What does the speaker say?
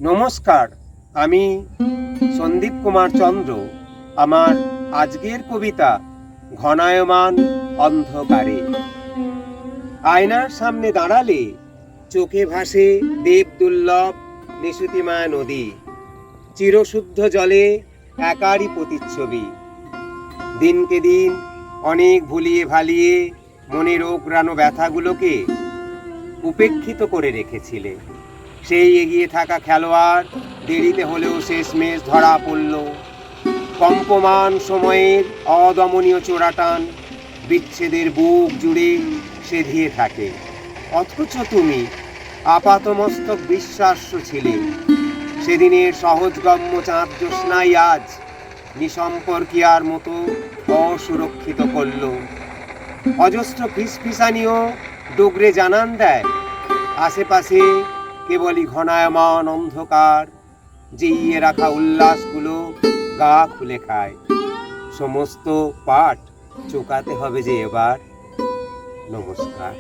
নমস্কার, আমি সন্দীপ কুমার চন্দ্র। আমার আজকের কবিতা ঘনায়মান অন্ধকারে। আয়নার সামনে দাঁড়ালে চোখে ভাসে দেবদুর্লভ নিশুতিমা নদী, চিরশুদ্ধ জলে একারই প্রতিচ্ছবি। দিনকে দিন অনেক ভুলিয়ে ভালিয়ে মনের ওগ্রানো ব্যথাগুলোকে উপেক্ষিত করে রেখেছিলে। সেই এগিয়ে থাকা খেলোয়াড় দেরিতে হলেও শেষমেশ ধরা পড়ল। কম্পমান সময়ের অদমনীয় চোরাটান বিচ্ছেদের বুক জুড়ে সেধিয়ে থাকে, অথচ তুমি আপাতমস্তক বিশ্বাস্য ছিলে। সেদিনের সহজগম্য চাঁদ জ্যোৎস্নাই আজ নিসম্পর্কিয়ার মতো অসুরক্ষিত করল। অজস্র ফিসফিসানিও ডোগরে জানান দেয় আশেপাশে কেবলই ঘনায়মান অন্ধকার, জিইয়ে রাখা উল্লাসগুলো গা খুলে খায়। সমস্ত পাঠ চোকাতে হবে যে এবার। নমস্কার।